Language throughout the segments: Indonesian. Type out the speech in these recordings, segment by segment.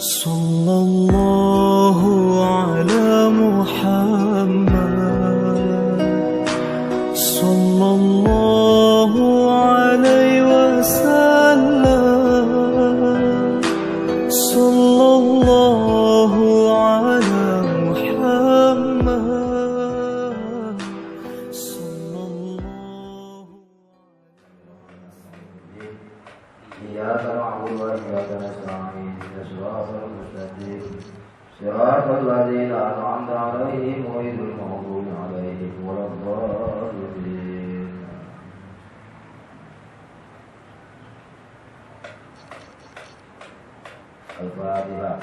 Sallallahu ala Muhammad, sallallahu alaihi wasallam, sallallahu ala Muhammad, sallallahu. Iyyaka na'budu wa iyyaka nasta'in. Shiratal mustaqim. Shiratal ladzina an'amta 'alaihim ghairil maghdubi 'alaihim waladdallin. Al-Fatihah.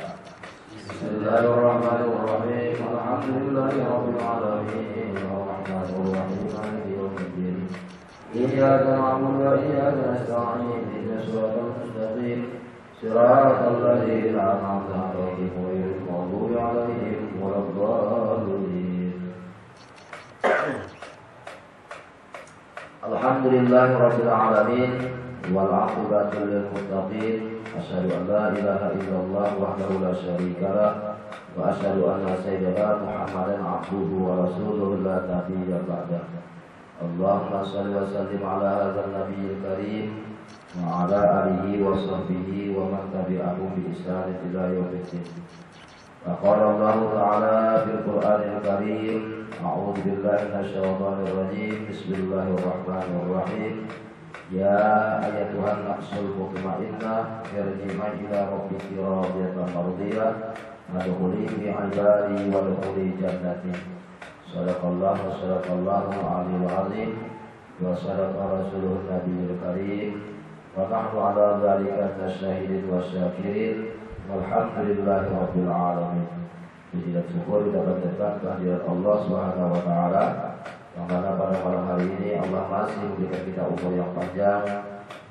Bismillahirrahmanirrahim. Alhamdulillahi rabbil alamin. Arrahmanir rahim. Maliki yaumiddin. Iyyaka na'budu wa iyyaka nasta'in. Ihdinas siratal mustaqim. Shiratal ladzina an'amta 'alaihim ghairil maghdubi 'alaihim waladdallin. Alhamdulillahi rabbil alamin wal 'aqibatu lil muttaqin. Asyhadu an la ilaha illallah wahdahu la syarika lah wa asyhadu anna sayyidana Muhammadan 'abduhu wa rasuluhu la nabiyya ba'dah. Allahumma shalli wa sallim ala hadzal nabiyil karim wa ala alihi wa sahbihi wa man tabi'ahum bi ihsan ila yaumiddin. Wa qala Allah ta'ala fil Qur'anil karim, a'udzu billahi minasyaitonir rajim. Bismillahirrahmanirrahim. Ya ayyatuhan nafsul mutmainnah, irji'i ila rabbiki radiyatan mardiyah, wadkhuli fi ibadi wadkhuli jannati. Sadaqallahu aliyul azim wa sadaqa rasuluhun nabiyul karim wa nahnu ala dzalika nasyahidin wa syakirin walhamdulillahi rabbil alamin. Puji dan syukur kita panjatkan kehadirat Allah Subhanahu wa taala, yang mana pada malam hari ini Allah masih memberikan kita umur yang panjang,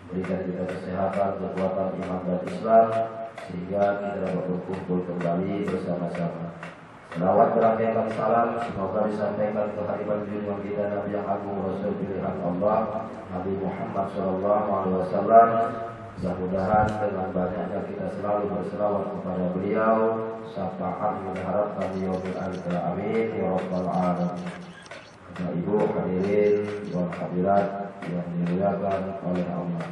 memberikan kita kesehatan, kekuatan iman dan Islam, sehingga kita dapat berkumpul kembali bersama-sama. Selawat berangkaian salam semoga disampaikan ke hadirat junjungan kita Nabi yang agung, Rasul pilihan Allah, Nabi Muhammad SAW. Mudah-mudahan dengan banyaknya kita selalu berselawat kepada beliau, syafaat yang diharapkan di yaumil akhir. Amin ya rabbal alamin. Bapak Ibu hadirin dan hadirat yang dimuliakan oleh Allah.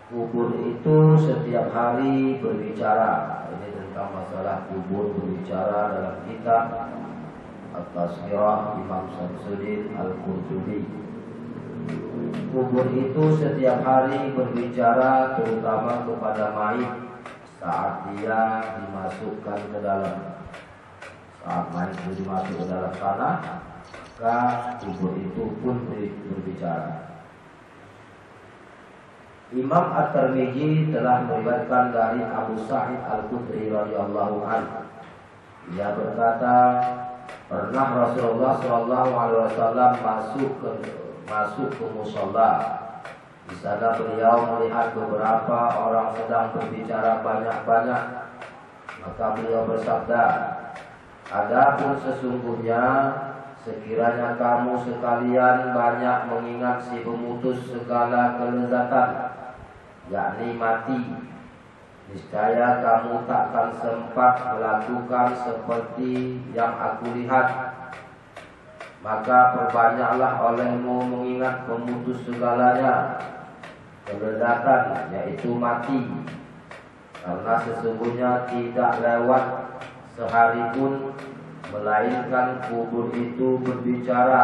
Kubur itu setiap hari berbicara. Ini tentang masalah kubur berbicara dalam kitab At-Tazkirah Imam Syamsuddin Al-Qurtubi. Kubur itu setiap hari berbicara, terutama kepada mayit saat dia dimasukkan ke dalam. Saat mayit itu dimasuk ke dalam tanah, maka kubur itu pun berbicara. Imam At-Tirmidzi telah meriwayatkan dari Abu Sa'id Al-Khudri radhiyallahu anhu. Ia berkata, pernah Rasulullah SAW masuk ke musholla. Di sana beliau melihat beberapa orang sedang berbicara banyak-banyak. Maka beliau bersabda, adapun sesungguhnya sekiranya kamu sekalian banyak mengingat si pemutus segala kelezatan, yakni mati, niscaya kamu takkan sempat melakukan seperti yang aku lihat. Maka perbanyaklah olehmu mengingat pemutus segalanya, kelezatan, yaitu mati. Karena sesungguhnya tidak lewat sehari pun melainkan kubur itu berbicara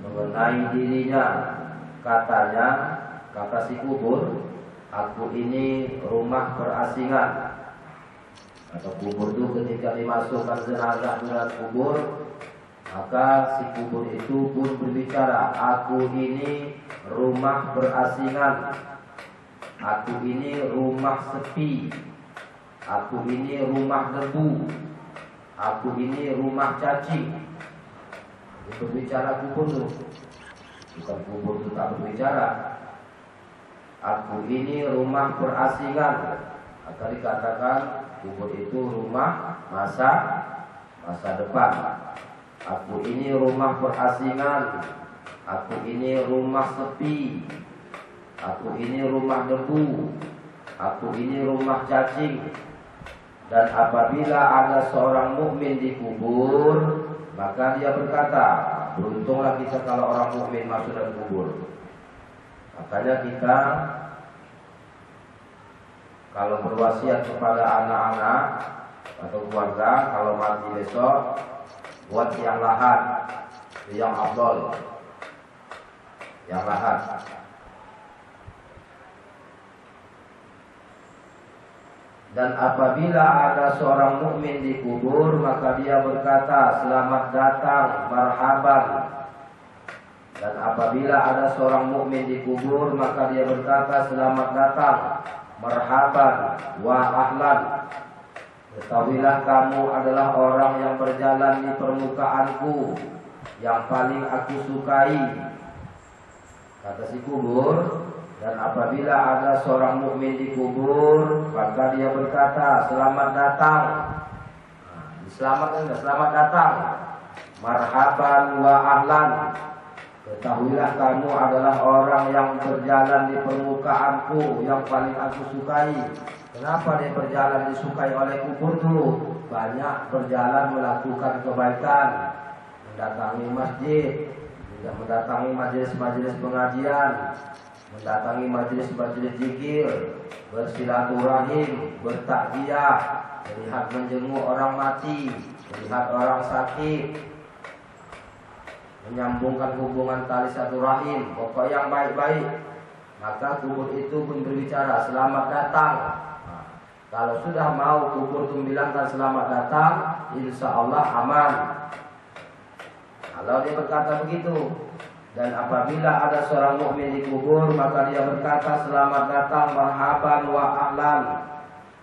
mengenai dirinya. Katanya, kata si kubur, aku ini rumah perasingan. Atau kubur itu ketika dimasukkan jenazah ke dalam kubur, maka si kubur itu pun berbicara, aku ini rumah perasingan, aku ini rumah sepi, aku ini rumah debu, aku ini rumah cacing. Itu berbicara kubur itu. Bukan kubur itu tak berbicara. Aku ini rumah perasingan. Maka dikatakan kubur itu rumah masa depan. Aku ini rumah perasingan. Aku ini rumah sepi. Aku ini rumah debu. Aku ini rumah cacing. Dan apabila ada seorang mukmin dikubur, maka dia berkata, beruntunglah kita kalau orang mukmin masuk dalam kubur. Makanya kita kalau berwasiat kepada anak-anak atau keluarga, kalau mati besok, buat yang lahat, yang afdol, yang lahat. Dan apabila ada seorang mukmin dikubur, maka dia berkata, selamat datang, marhaban. Dan apabila ada seorang mukmin dikubur, maka dia berkata, selamat datang, marhaban, wa ahlan. Ketahuilah kamu adalah orang yang berjalan di permukaanku, yang paling aku sukai. Kata si kubur. Dan apabila ada seorang mukmin dikubur, maka dia berkata, selamat datang. Diselamatkan, selamat datang, marhaban wa ahlan. Ketahuilah kamu adalah orang yang berjalan di permukaanku, yang paling aku sukai. Kenapa dia berjalan disukai oleh kubur dulu? Banyak berjalan melakukan kebaikan, mendatangi masjid, juga mendatangi majelis-majelis pengajian, mendatangi majelis-majelis zikir, bersilaturahim, bertakziah, melihat menjenguk orang mati, melihat orang sakit, menyambungkan hubungan tali silaturahim, pokok yang baik-baik. Maka kubur itu pun berbicara, selamat datang. Kalau sudah mau kubur itu bilangkan selamat datang, insya Allah aman. Kalau dia berkata begitu. Dan apabila ada seorang mukmin dikubur, maka dia berkata, selamat datang, marhaban wa ahlan.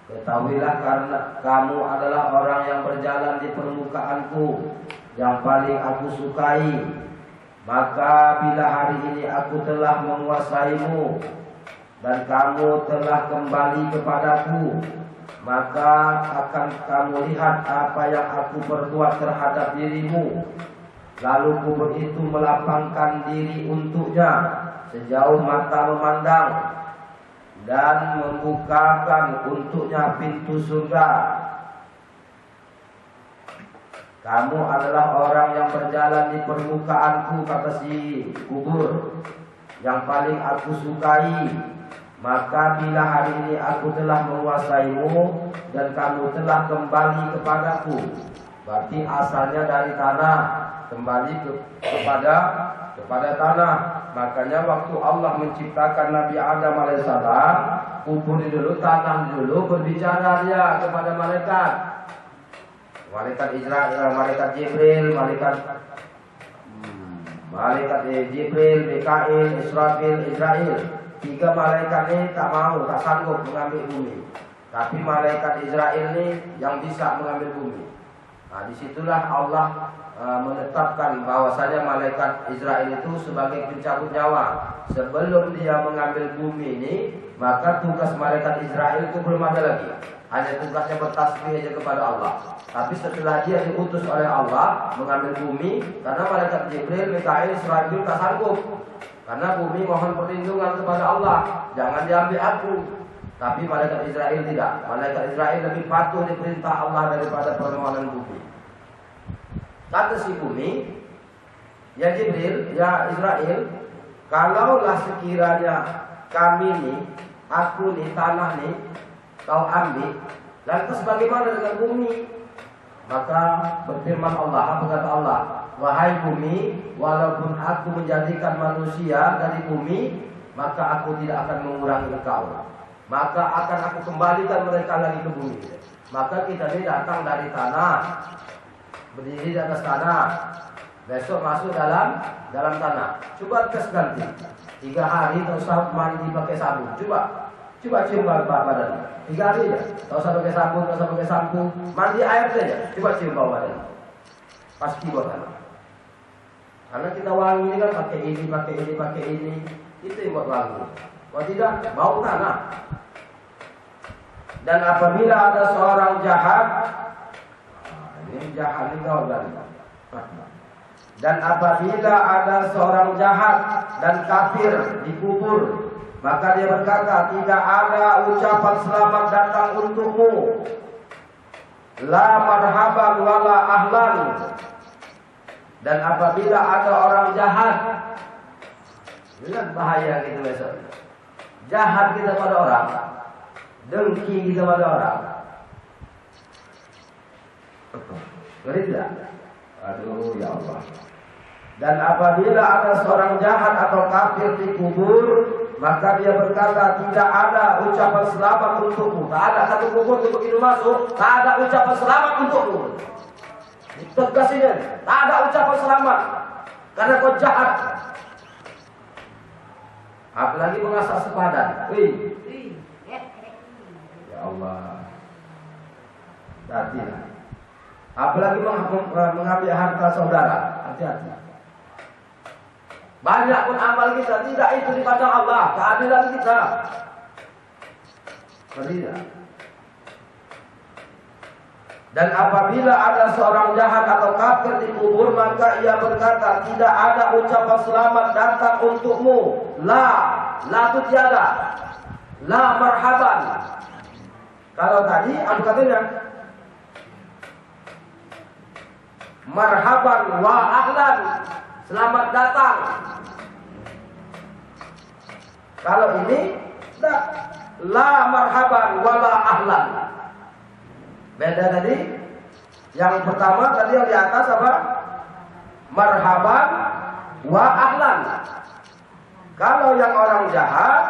Ketahuilah karena kamu adalah orang yang berjalan di permukaanku, yang paling aku sukai. Maka bila hari ini aku telah menguasaimu, dan kamu telah kembali kepadaku, maka akan kamu lihat apa yang aku perbuat terhadap dirimu. Lalu kubur itu melapangkan diri untuknya sejauh mata memandang, dan membukakan untuknya pintu surga. Kamu adalah orang yang berjalan di permukaanku, kata si kubur, yang paling aku sukai. Maka bila hari ini aku telah menguasaimu, dan kamu telah kembali kepadaku, berarti asalnya dari tanah, kembali kepada tanah. Makanya waktu Allah menciptakan Nabi Adam alaihissalam, kubur dulu, tanah dulu, berbicara dia kepada malaikat. Malaikat Israel, malaikat Jibril, malaikat Jibril, Mikail, Israfil, Israel. Tiga malaikat ini tak mau, tak sanggup mengambil bumi. Tapi malaikat Israel ini yang bisa mengambil bumi. Nah, disitulah Allah menetapkan bahwasanya malaikat Israel itu sebagai pencabut nyawa. Sebelum dia mengambil bumi ini, maka tugas malaikat Israel itu belum ada lagi. Hanya tugasnya bertasbih aja kepada Allah. Tapi setelah dia diutus oleh Allah mengambil bumi, karena malaikat Jibril, Mikail, Israfil tak sanggup. Karena bumi mohon perlindungan kepada Allah, jangan diambil aku. Tapi malaikat Israel tidak. Malaikat Israel lebih patuh diperintah Allah daripada permohonan bumi. Kata si bumi, ya Jibril, ya Israel, kalaulah sekiranya kami nih, aku nih, tanah nih, kau ambil, lantas bagaimana dengan bumi? Maka berfirman Allah, apa kata Allah? Wahai bumi, walaupun aku menjadikan manusia dari bumi, maka aku tidak akan mengurangi engkau. Maka akan aku kembalikan mereka lagi ke bumi. Maka kita ini datang dari tanah, berdiri di atas tanah, besok masuk dalam tanah. Coba tes ganti 3 hari tak usah mandi pakai sabun. Coba cium badan 3 hari ya. Tak usah pakai sabun, tak usah pakai sampo, mandi air saja. Coba cium bau badan, pasti buat karena kita wangi ini kan pakai ini, itu yang buat wangi. Kalau tidak, bau tanah. Dan apabila ada seorang jahat, ini jahat ini kau kan, Dan apabila ada seorang jahat dan kafir dikubur, maka dia berkata, tidak ada ucapan selamat datang untukmu, la marhaban wala ahlan. Dan apabila ada orang jahat, lihat bahaya gitu besok. Jahat kita pada orang, dengki kita pada orang. Ngeri tidak? Aduh ya Allah. Dan apabila ada seorang jahat atau kafir dikubur, maka dia berkata, tidak ada ucapan selamat untukmu. Tak ada satu kubur begitu masuk, tak ada ucapan selamat untukmu. Tegas ini, tak ada ucapan selamat karena kau jahat. Apalagi mengasah sepadan. Wih. Ya Allah. Hati-hati. Apalagi mengambil harta saudara. Hati-hati. Banyak pun amal kita tidak itu di padang Allah, keadilan kita. Tidak. Dan apabila ada seorang jahat atau kafir dikubur, maka ia berkata, tidak ada ucapan selamat datang untukmu. La itu tiada. La marhaban. Kalau tadi apa katanya? Marhaban wa ahlan. Selamat datang. Kalau ini tidak. La marhaban wala ahlan. Beda tadi. Yang pertama tadi yang di atas apa? Marhaban wa ahlan. Kalau yang orang jahat,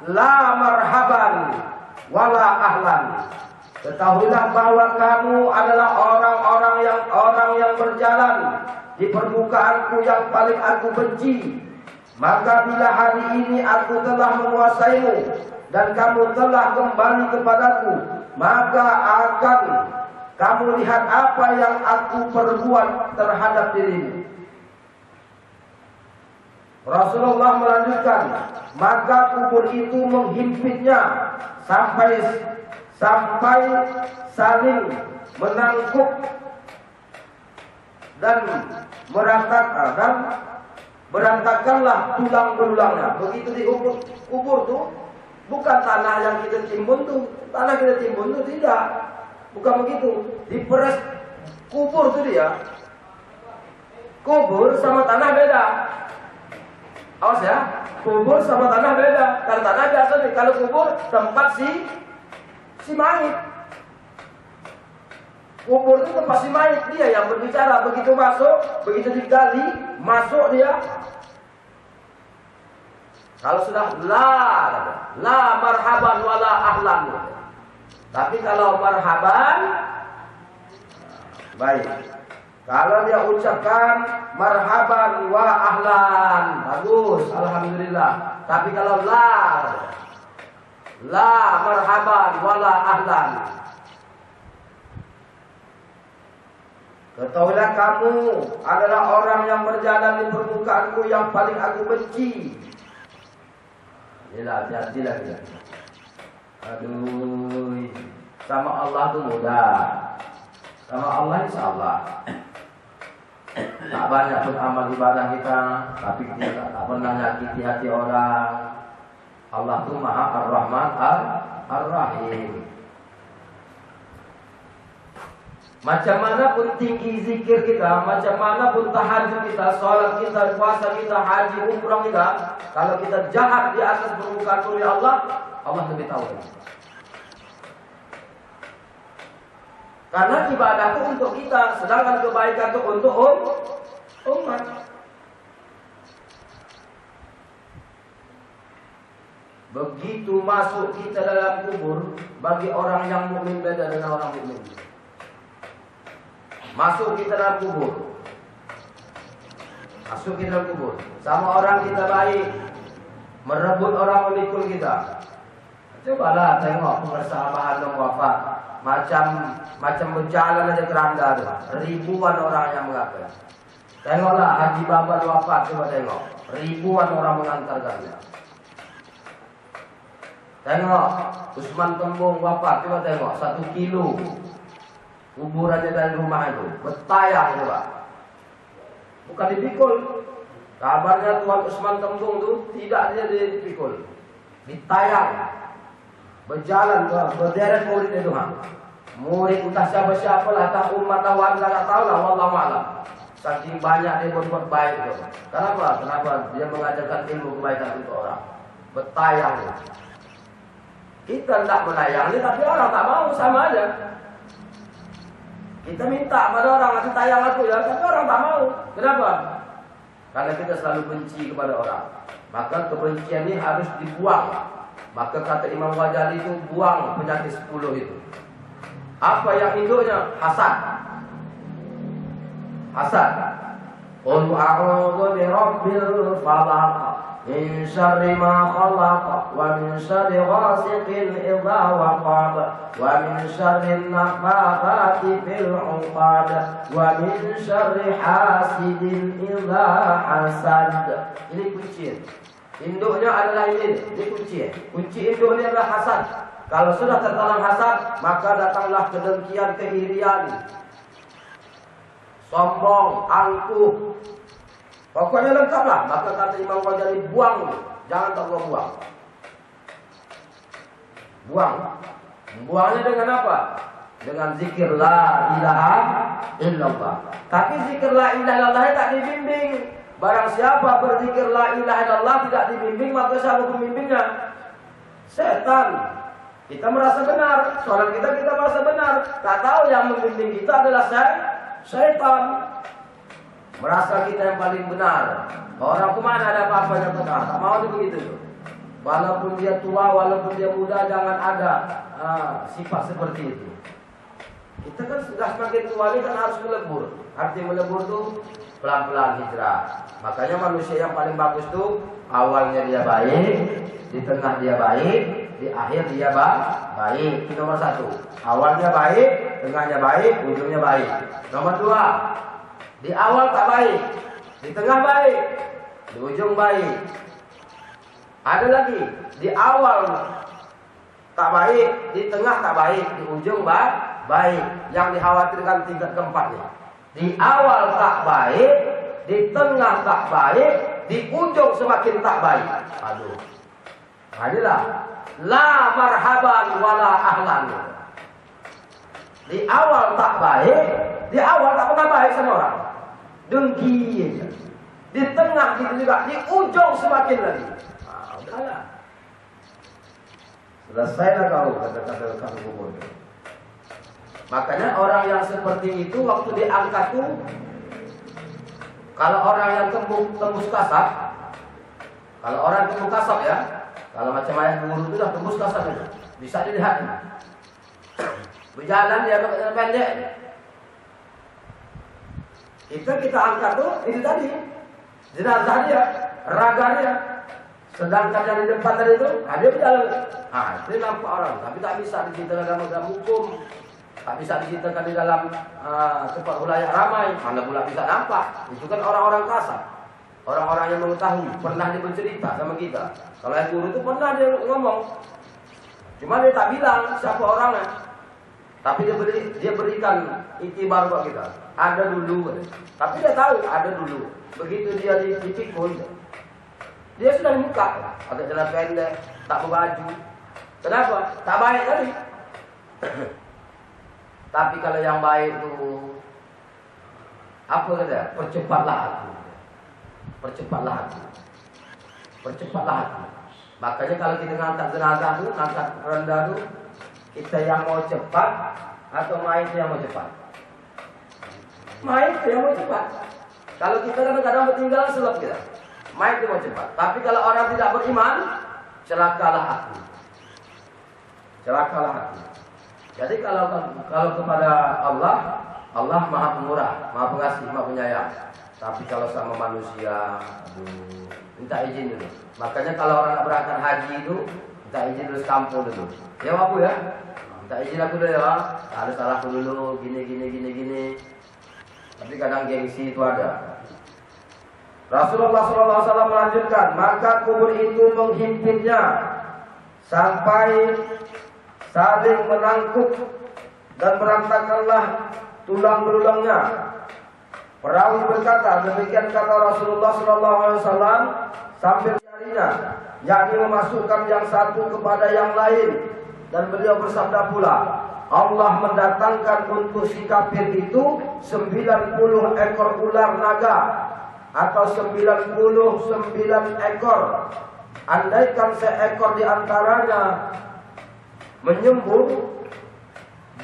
la marhaban wala ahlan. Ketahuilah bahwa kamu adalah orang yang berjalan di permukaanku yang paling aku benci. Maka bila hari ini aku telah menguasaimu dan kamu telah kembali kepadaku, maka akan kamu lihat apa yang aku perbuat terhadap dirimu. Rasulullah melanjutkan, maka kubur itu menghimpitnya sampai saling menangkuk dan berantakanlah tulang belulangnya. Begitu dikubur tuh bukan tanah yang kita timbun tuh, tidak, bukan begitu. Diperes kubur tuh dia. Kubur sama tanah beda. Awas ya, kubur sama tanah beda. Kalau tanah biasa nih, kalau kubur tempat si mayit. Kubur itu tempat si mayit, dia yang berbicara. Begitu masuk, begitu digali, masuk dia. Kalau sudah la marhaban wala ahlan. Tapi kalau marhaban, baik. Kalau dia ucapkan marhaban wa ahlan, bagus, alhamdulillah. Tapi kalau la marhaban wala ahlan, ketahuilah kamu adalah orang yang berjalan di permukaanku yang paling aku benci. Inilah hati-hati lagi. Aduh, sama Allah tuh mudah. Sama Allah insya Allah. Tak banyak pun amal ibadah kita, tapi kita tak pernah nyakiti hati orang. Allah tuh Maha Ar-Rahman Ar-Rahim. Macam mana pun tinggi zikir kita, macam mana pun tahajud kita, sholat kita, puasa kita, haji, umrah kita, kalau kita jahat di atas permukaan bumi Allah, Allah lebih tahu. Karena ibadah itu untuk kita, sedangkan kebaikan itu untuk umat. Begitu masuk kita dalam kubur, bagi orang yang mukmin beda dengan orang mukmin. Masuk kita dalam kubur. Masuk kita dalam kubur. Sama orang kita baik, merebut orang memikul kita. Cobalah tengok pengersamaan yang wafat. Macam berjalan aja keranda tu. Ribuan orang yang mengaku. Tengoklah Haji Baban wafat, coba tengok. Ribuan orang mengantarkannya. Tengok Usman Tembung wafat, coba tengok 1 kilo kuburannya dari rumah itu, bertayang coba. bukan dipikul. Kabarnya Tuan Usman Tembung itu tidak dia dipikul, ditayang, berjalan berderet murid itu murid entah siapa-siapa lah, entah umat atau warga tak tahu lah, wallahu a'lam. Saking banyak dia berbuat baik itu. Kenapa? Dia mengajarkan ilmu kebaikan untuk orang. Bertayang. Kita tidak menayangi, tapi orang tak mau, sama aja. Kita minta pada orang, ngasih tayang aku ya, tapi orang tak mau. Kenapa? Karena kita selalu benci kepada orang. Maka kebencian ini harus dibuang. Maka kata Imam Ghazali itu, buang penyakit 10 itu. Apa yang induknya? Hasad. Hasad. Qul a'udzu birabbil falaq min syarri ma khalaq wa min syarri ghasiqin idza waqab wa min syarri nafathati fil 'uqad wa min syarri hasidin idza hasad. Ini kunci. Induknya adalah ini kunci. Kunci induknya adalah hasad. Kalau sudah tertanam hasad, maka datanglah kedengkian, keirian, sombong, angkuh. Pokoknya lengkaplah. Maka kata Imam Ghazali, buang, jangan terbuang. Buang. Buangnya dengan apa? Dengan zikir la ilaha illallah. Tapi zikir la ilaha illallah tak dibimbing. Barang siapa berzikir la ilaha illallah tidak dibimbing, maka siapa pembimbingnya? Setan. Kita merasa benar, soal kita merasa benar. Tak tahu yang membimbing kita adalah syaitan. Merasa kita yang paling benar. Orang kemana ada apa-apanya benar. Tak mau itu begitu. Walaupun dia tua, walaupun dia muda, jangan ada sifat seperti itu. Kita kan sudah semakin tua ini kan harus melebur. Arti melebur itu pelan-pelan hijrah. Makanya manusia yang paling bagus itu awalnya dia baik, di tengah dia baik, di akhir dia baik. Itu nomor 1. Awalnya baik, tengahnya baik, ujungnya baik. Nomor 2, di awal tak baik, di tengah baik, di ujung baik. Ada lagi, di awal tak baik, di tengah tak baik, di ujung baik. Yang dikhawatirkan tingkat keempatnya. Di awal tak baik, di tengah tak baik, di ujung semakin tak baik. Aduh. Inilah la marhaban wala ahlan. Di awal tak baik, di awal tak pernah baik sama orang. Dengki aja. Di tengah gitu juga, di ujung semakin lagi. Udahlah. Selesailah kau kata-kata kamu kubur. Makanya orang yang seperti itu waktu diangkat tuh, kalau orang yang tembus kasar, kalau orang tembus kasar ya, kalau macam ayah guru itu dah tembus kasar itu, bisa dilihat. Berjalan dia pakai jalan pendek. Kita angkat tuh ini tadi, jenazah dia, raga dia. Sedangkan yang di depan tadi itu, dia berjalan. Itu nampak orang, tapi tak bisa diceritakan dalam hukum. Tak bisa diceritakan di dalam tempat wilayah ramai. Mana pula bisa nampak. Itu kan orang-orang kasar, orang-orang yang mengetahui, pernah dia bercerita sama kita. Kalau yang guru itu pernah dia ngomong, cuma dia tak bilang siapa orangnya. Tapi dia berikan iktibar buat kita. Ada dulu, tapi dia tahu ada dulu. Begitu dia dipikul, dia sudah di muka, agak jalan pendek, tak berbaju. Kenapa? Tak baik tadi. Tapi kalau yang baik itu apa kata? Percepatlah aku. Percepatlah aku. Percepatlah aku. Makanya kalau kita ngangkat jenazah itu, ngangkat rendah itu, kita yang mau cepat atau mayit yang mau cepat? Mayit yang mau cepat. Kalau kita kadang-kadang ketinggalan selap kita. Mayit itu mau cepat. Tapi kalau orang tidak beriman, celakalah aku. Celakalah aku. Jadi kalau kepada Allah Maha Pemurah, Maha Pengasih, Maha Penyayang. Tapi kalau sama manusia, minta izin dulu. Makanya kalau orang berangkat haji itu, minta izin dulu sekampung dulu. Ya aku ya, minta izin aku dulu ya. Ada salahku dulu, gini. Tapi kadang gengsi itu ada. Rasulullah SAW melanjutkan, maka kubur itu menghimpitnya sampai saling menangkuk dan berantakanlah tulang berulangnya. Perawi berkata, demikian kata Rasulullah SAW sambil jarinya, yakni memasukkan yang satu kepada yang lain. Dan beliau bersabda pula, Allah mendatangkan untuk si kafir itu 90 ekor ular naga atau 99 ekor. Andaikan seekor diantaranya menyembur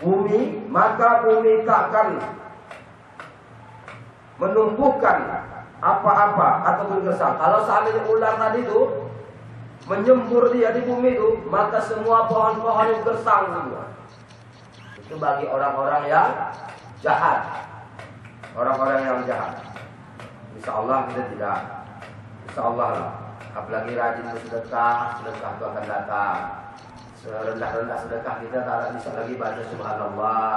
bumi, maka bumi takkan menumbuhkan apa-apa ataupun gersang. Kalau seandainya ular tadi itu menyembur dia di bumi itu, maka semua pohon-pohon itu gersang semua. Itu bagi orang-orang yang jahat. Orang-orang yang jahat. Insya Allah kita tidak. Insya Allah lah. Apalagi rajin bersedekah, sedekah itu akan datang. Serendah-rendah sedekah kita tak bisa lagi baca subhanallah.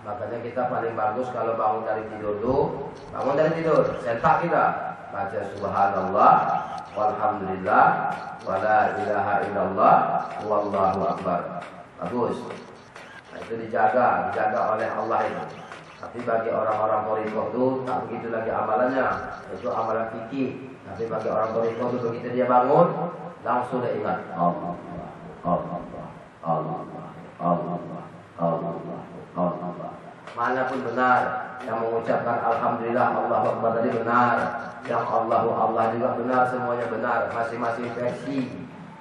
Makanya kita paling bagus kalau bangun dari tidur tuh, bangun dari tidur, sentak kita baca subhanallah, walhamdulillah, wala ilaha illallah, wallahu akbar. Bagus. Nah, itu dijaga oleh Allah itu. Tapi bagi orang-orang thariqah itu tak begitu lagi amalannya, itu amalan fikih. Tapi bagi orang thariqah itu begitu dia bangun, langsung dia ingat Allah, Allah, Allah, Allah, Allah, Allah. Manapun benar yang mengucapkan alhamdulillah Allahu akbar tadi benar, yang Allahu Allah juga benar, semuanya benar, masing-masing versi.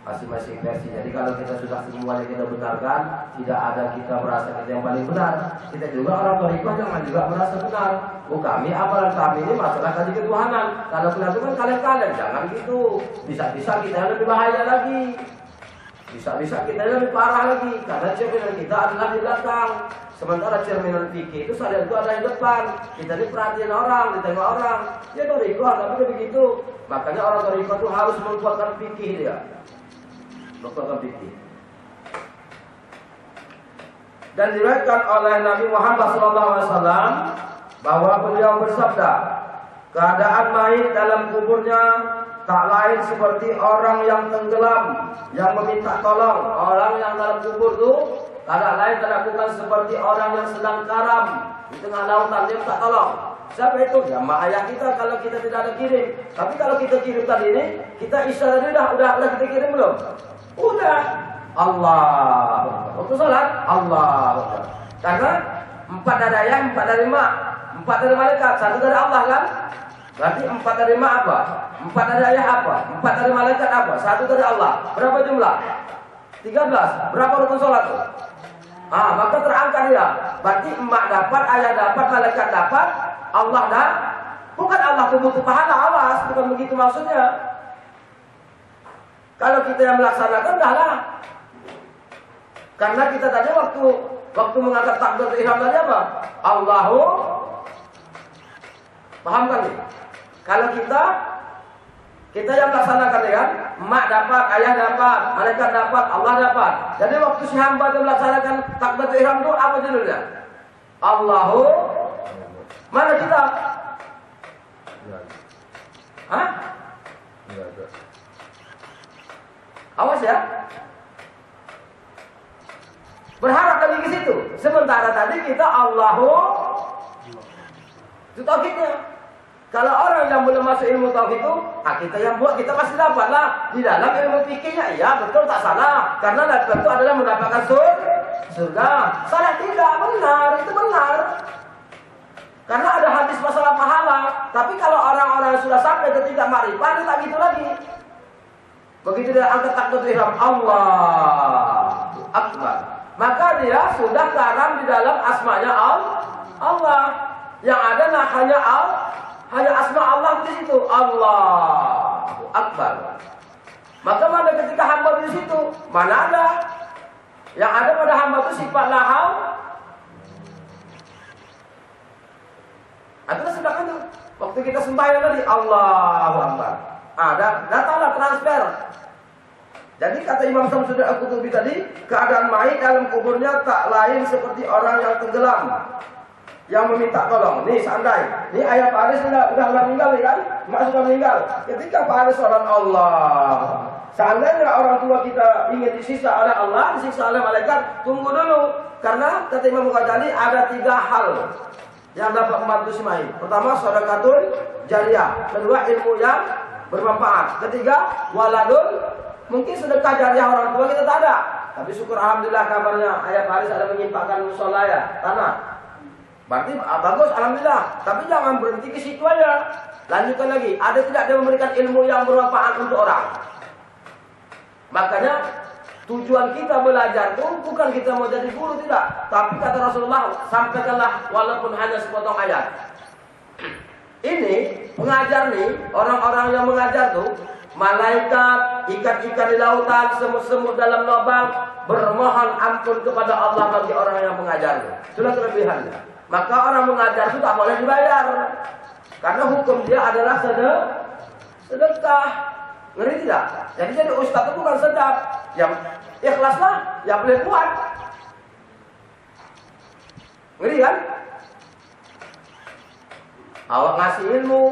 Jadi kalau kita sudah semuanya kita benarkan, tidak ada kita merasa kita yang paling benar. Kita juga orang thariqah jangan juga merasa benar. Oh kami, amalan kami ini masalah tadi ketuhanan. Kalau benar itu kan kalian, jangan gitu. Bisa-bisa kita yang lebih bahaya lagi. Bisa-bisa kita yang lebih parah lagi. Karena cerminan kita adalah di belakang. Sementara cerminan fikih itu sadar itu ada di depan. Kita ini perhatian orang, ditengok orang. Ya thariqah, tapi begitu. Makanya orang thariqah itu harus menguatkan fikih dia. Dan diriwayatkan oleh Nabi Muhammad SAW bahwa beliau bersabda, keadaan mayit dalam kuburnya tak lain seperti orang yang tenggelam, yang meminta tolong. Orang yang dalam kubur itu tak lain bukan seperti orang yang sedang karam di tengah lautan, dia minta tolong. Siapa itu? Ya mak ayah kita kalau kita tidak ada kirim. Tapi kalau kita kirim tadi ini, kita isyarat udah kita kirim belum? Udah. Allah. Waktu salat Allah. Karena 4 dari ayah, 4 dari mak, 4 dari malaikat, 1 dari Allah kan? Berarti 4 dari mak apa? 4 dari ayah apa? 4 dari malaikat apa? 1 dari Allah. Berapa jumlah? 13. Berapa rukun salat tuh? Maka terangkat dia. Berarti emak dapat, ayah dapat, malaikat dapat, Allah dah. Bukan Allah butuh pahala, awas, bukan begitu maksudnya. Kalau kita yang melaksanakan, dah lah. Karena kita tadi waktu mengangkat takbiratul ihram tadi apa? Allahu, paham kan nih? Kalau kita yang melaksanakan ya kan, emak dapat, ayah dapat, malaikat dapat, Allah dapat. Jadi waktu si hamba itu melaksanakan takbiratul ihram itu apa judulnya? Allahu, mana kita? Hah? Awas ya. Berharap lagi ke situ. Sementara tadi kita Allahu, itu tauhidnya. Kalau orang yang belum masuk ilmu tauhid itu, kita yang buat, kita pasti dapat lah. Di dalam ilmu fikihnya, iya betul tak salah. Karena itu adalah mendapatkan surga. Salah tidak, benar, itu benar. Karena ada hadis masalah pahala. Tapi kalau orang-orang yang sudah sampai ketika makrifat, itu tak gitu lagi. Begitu dia angkat takbiratul ihram, Allahu Akbar, maka dia sudah karam di dalam asmanya Allah. Yang ada hanya asma Allah di situ, Allahu Akbar. Maka mana ketika hamba di situ, mana ada? Yang ada pada hamba itu sifat lahau. Itulah sebabnya itu. Waktu kita sembahyang tadi, Allahu Akbar. Datanglah transfer. Jadi kata Imam Syamsuddin Al-Qutubi tadi, keadaan mayit dalam kuburnya tak lain seperti orang yang tenggelam, yang meminta tolong. Nih seandainya, nih ayah Pak Aris udah meninggal kan? Mak sudah meninggal. Ketika Pak Aris sholat Allah, seandainya orang tua kita ingin disiksa oleh Allah, disiksa oleh malaikat, tunggu dulu. Karena kata Imam Ghazali ada 3 hal yang dapat membantu si mayit. Pertama, sedekahul jariyah. Kedua, ilmu yang bermanfaat. Ketiga, waladun. Mungkin sedekah jariyah orang tua kita tak ada, tapi syukur alhamdulillah kabarnya ayah Faris ada menyimpahkan musola ya tanah. Berarti bagus alhamdulillah. Tapi jangan berhenti ke situ aja. Lanjutkan lagi. Ada tidak dia memberikan ilmu yang bermanfaat untuk orang? Makanya tujuan kita belajar itu bukan kita mau jadi guru, tidak. Tapi kata Rasulullah, sampaikanlah walaupun hanya sepotong ayat. Ini pengajar nih, orang-orang yang mengajar tuh, malaikat, ikan-ikan di lautan, semut-semut dalam lubang bermohon ampun kepada Allah bagi orang yang mengajar. Itulah kelebihannya. Maka orang mengajar itu tak boleh dibayar, karena hukum dia adalah sedekah. Ngeri tidak? Jadi ustaz itu bukan sedekah, yang ikhlaslah, yang boleh buat. Ngeri kan? Awak ngasih ilmu,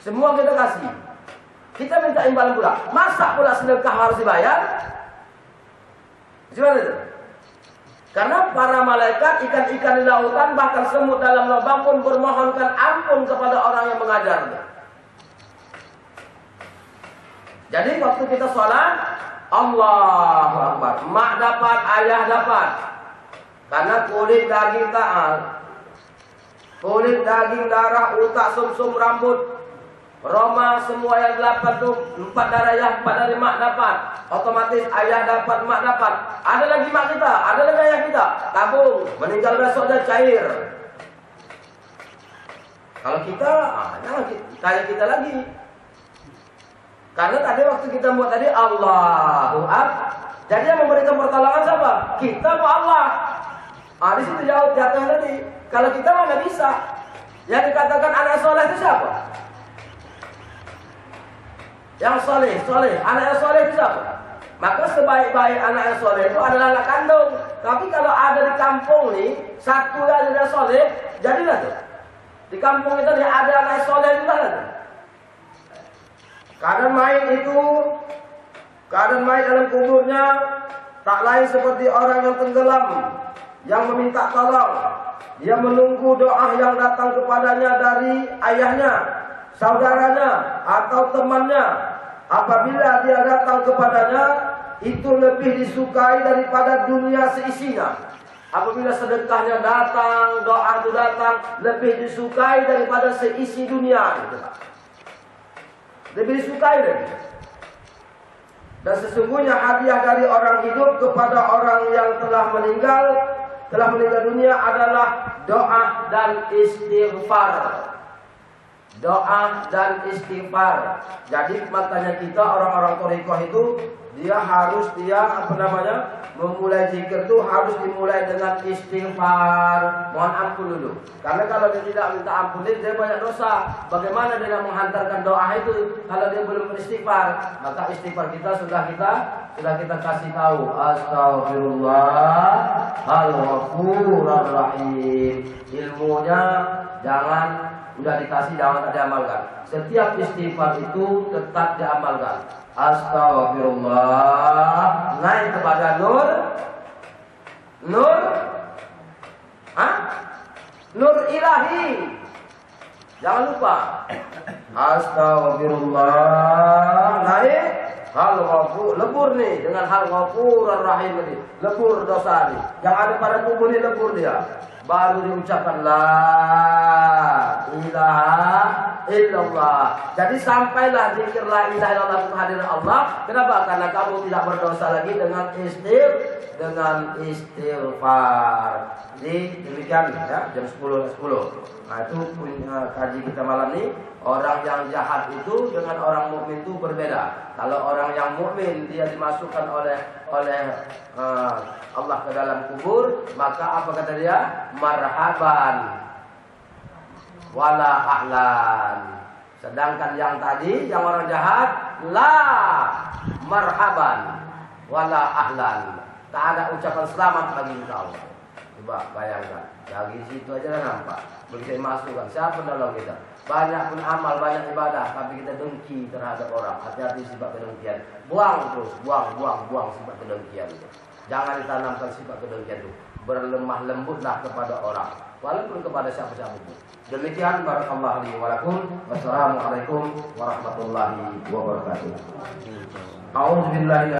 semua kita kasih. Kita minta imbalan pula. Masa pula sedekah harus dibayar? Gimana itu? Karena para malaikat, ikan-ikan di lautan, bahkan semut dalam lubang pun bermohonkan ampun kepada orang yang mengajarnya. Jadi waktu kita sholat, Allahu Akbar, mak dapat, ayah dapat. Karena kulit daging ta'al, kulit daging, darah, utak, sumsum, rambut, Roma, semua yang 8 tuh 4 dari ayah, 4 dari mak dapat. Otomatis ayah dapat, mak dapat. Ada lagi mak kita, ada lagi ayah kita. Tabung, meninggal besok dah cair. Kalau kita, jangan kayak kita lagi. Karena tadi waktu kita buat tadi Allahu Akbar. Jadi yang memberikan pertolongan siapa? Kita apa Allah? Di situ jauh jatuh tadi. Kalau kita mana bisa? Yang dikatakan anak soleh itu siapa? Yang soleh, anak yang soleh itu siapa? Maka sebaik-baik anak yang soleh itu adalah anak kandung. Tapi kalau ada di kampung nih, satu aja yang soleh, jadilah tuh. Di kampung itu ada anak yang soleh juga kan? Keadaan mayit dalam kuburnya tak lain seperti orang yang tenggelam, yang meminta tolong. Dia menunggu doa yang datang kepadanya dari ayahnya, saudaranya, atau temannya. Apabila dia datang kepadanya, itu lebih disukai daripada dunia seisinya. Apabila sedekahnya datang, doa itu datang, lebih disukai daripada seisi dunia. Lebih disukai lagi. Dan sesungguhnya hadiah dari orang hidup kepada orang yang telah meninggal dunia adalah doa dan istighfar. Doa dan istighfar. Jadi makanya kita orang-orang thariqah itu memulai zikir itu harus dimulai dengan istighfar, mohon ampun dulu. Karena kalau dia tidak minta ampun, dia banyak dosa. Bagaimana dia nak menghantarkan doa itu kalau dia belum beristighfar? Maka istighfar kita sudah kita kasih tahu. Astagfirullah al-ghafurur rahim. Ilmunya udah dikasih, jangan tak diamalkan. Setiap istighfar itu tetap diamalkan. Astagfirullah, naik kepada nur ilahi. Jangan lupa. Astagfirullah, naik hal ghafur, lebur nih dengan hal ghafurur rahim tadi. Lebur dosa nih. Yang ada pada tubuh ini lebur dia. Baru diucapkan la ilaha illallah. Jadi sampailah zikir la ilaha illallah kehadiran Allah. Kenapa? Karena kamu tidak berdosa lagi dengan istighfar. Jadi demikian ya, jam 10. Nah itu kaji kita malam ini. Orang yang jahat itu dengan orang mukmin itu berbeda. Kalau orang yang mukmin dia dimasukkan oleh Allah ke dalam kubur, maka apa kata dia? Marhaban wala ahlan. Sedangkan yang tadi, yang orang jahat, la marhaban wala ahlan. Tak ada ucapan selamat bagi kita Allah. Coba bayangkan, dari situ aja nampak. Begitu masukkan, siapa nolong kita? Banyak pun amal, banyak ibadah, tapi kita dengki terhadap orang. Hati-hati sifat kedengkian. Buang terus, buang sifat kedengkian itu. Jangan ditanamkan sifat kedengkian itu. Berlemah lembutlah kepada orang. walaupun kepada siapa-siapa pun. Demikian barakallahu li wa lakum. Wassalamualaikum warahmatullahi wabarakatuh. A'udzubillahi